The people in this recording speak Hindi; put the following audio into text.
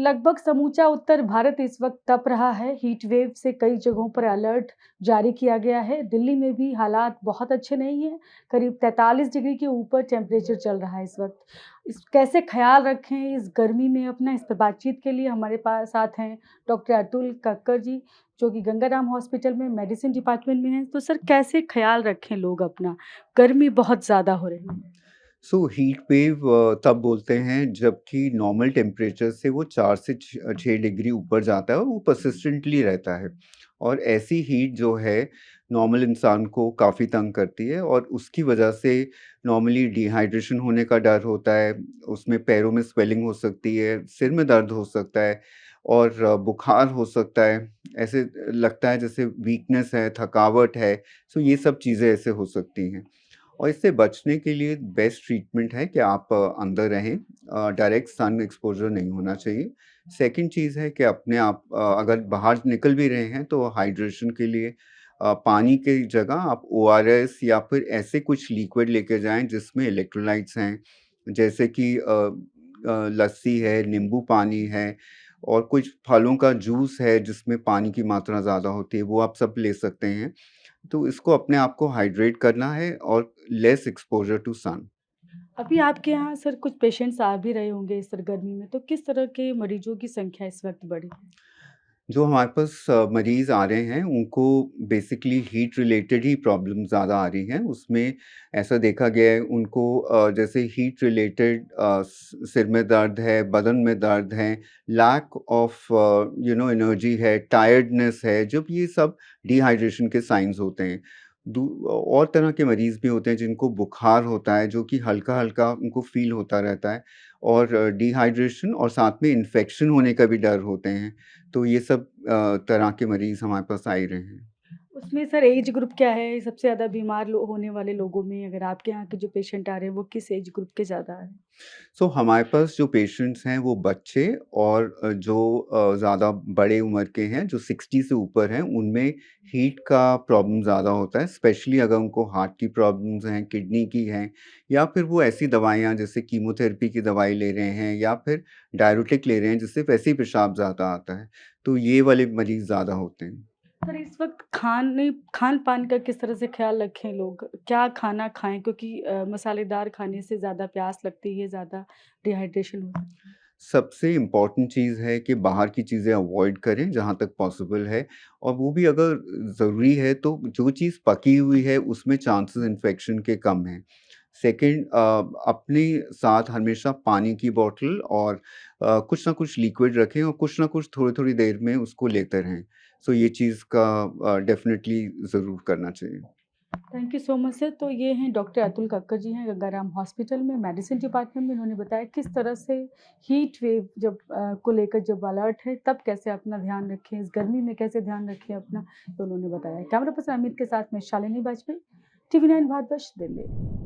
लगभग समूचा उत्तर भारत इस वक्त तप रहा है। हीट वेव से कई जगहों पर अलर्ट जारी किया गया है। दिल्ली में भी हालात बहुत अच्छे नहीं हैं। करीब 43 डिग्री के ऊपर टेम्परेचर चल रहा है इस वक्त। इस कैसे ख्याल रखें इस गर्मी में अपना, इस पर बातचीत के लिए हमारे पास साथ हैं डॉक्टर अतुल कक्कर जी, जो कि गंगाराम हॉस्पिटल में मेडिसिन डिपार्टमेंट में हैं। तो सर, कैसे ख्याल रखें लोग अपना? गर्मी बहुत ज़्यादा हो रही है। हीट वेव तब बोलते हैं जबकि नॉर्मल टेम्परेचर से वो 4 से 6 डिग्री ऊपर जाता है और वो परसिस्टेंटली रहता है। और ऐसी हीट जो है नॉर्मल इंसान को काफ़ी तंग करती है और उसकी वजह से नॉर्मली डिहाइड्रेशन होने का डर होता है, उसमें पैरों में स्वेलिंग हो सकती है, सिर में दर्द हो सकता है और बुखार हो सकता है। ऐसे लगता है जैसे वीकनेस है, थकावट है। ये सब चीज़ें ऐसे हो सकती हैं। और इससे बचने के लिए बेस्ट ट्रीटमेंट है कि आप अंदर रहें, डायरेक्ट सन एक्सपोज़र नहीं होना चाहिए। सेकंड चीज़ है कि अपने आप अगर बाहर निकल भी रहे हैं तो हाइड्रेशन के लिए पानी की जगह आप ओआरएस या फिर ऐसे कुछ लिक्विड लेके जाएँ जिसमें इलेक्ट्रोलाइट्स हैं, जैसे कि लस्सी है, नींबू पानी है और कुछ फलों का जूस है जिसमें पानी की मात्रा ज़्यादा होती है, वो आप सब ले सकते हैं। तो इसको अपने आप को हाइड्रेट करना है और लेस एक्सपोज़र टू सन। अभी आपके यहाँ सर कुछ पेशेंट्स आ भी रहे होंगे इस गर्मी में, तो किस तरह के मरीजों की संख्या इस वक्त बढ़ी है? जो हमारे पास मरीज़ आ रहे हैं, उनको बेसिकली हीट रिलेटेड ही प्रॉब्लम ज़्यादा आ रही हैं। उसमें ऐसा देखा गया है उनको जैसे हीट रिलेटेड सिर में दर्द है, बदन में दर्द है, लैक ऑफ एनर्जी है, टायर्डनेस है, जब ये सब डिहाइड्रेशन के साइन्स होते हैं। दू और तरह के मरीज़ भी होते हैं जिनको बुखार होता है, जो कि हल्का-हल्का उनको फ़ील होता रहता है और डिहाइड्रेशन और साथ में इन्फेक्शन होने का भी डर होते हैं। तो ये सब तरह के मरीज़ हमारे पास आ ही रहे हैं। उसमें सर एज ग्रुप क्या है? सबसे ज़्यादा बीमार होने वाले लोगों में, अगर आपके यहाँ के जो पेशेंट आ रहे हैं वो किस एज ग्रुप के ज़्यादा है? हमारे पास जो पेशेंट्स हैं वो बच्चे और जो ज़्यादा बड़े उम्र के हैं, जो 60 से ऊपर हैं, उनमें हीट का प्रॉब्लम ज़्यादा होता है, स्पेशली अगर उनको हार्ट की प्रॉब्लम्स हैं, किडनी की हैं या फिर वो ऐसी दवाइयाँ जैसे कीमोथेरेपी की दवाई ले रहे हैं या फिर डाययूरेटिक ले रहे हैं जिससे वैसे ही पेशाब ज़्यादा आता है। तो ये वाले मरीज़ ज़्यादा होते हैं। सर, इस वक्त खान-पान का किस तरह से ख़्याल रखें लोग? क्या खाना खाएँ? क्योंकि मसालेदार खाने से ज़्यादा प्यास लगती है, ज़्यादा डिहाइड्रेशन हो सकती है। सबसे इम्पोर्टेंट चीज़ है कि बाहर की चीज़ें अवॉइड करें जहाँ तक पॉसिबल है और वो भी अगर ज़रूरी है तो जो चीज़ पकी हुई है उसमें चांसेस इन्फेक्शन के कम हैं। सेकंड, अपने साथ हमेशा पानी की बॉटल और कुछ ना कुछ लिक्विड रखें और कुछ ना कुछ थोड़ी-थोड़ी देर में उसको लेते रहें। ये चीज़ का डेफ़िनेटली ज़रूर करना चाहिए। Thank you so much sir. तो ये हैं डॉक्टर अतुल कक्कर जी, हैं गंगाराम हॉस्पिटल में मेडिसिन डिपार्टमेंट में। इन्होंने बताया किस तरह से हीट वेव जब को लेकर जब अलर्ट है तब कैसे अपना ध्यान रखें, इस गर्मी में कैसे ध्यान रखें अपना, तो उन्होंने बताया। कैमरा पर्सन अमित के साथ मैं शालिनी वाजपेयी, टीवी 9 भारतवर्ष, दिल्ली।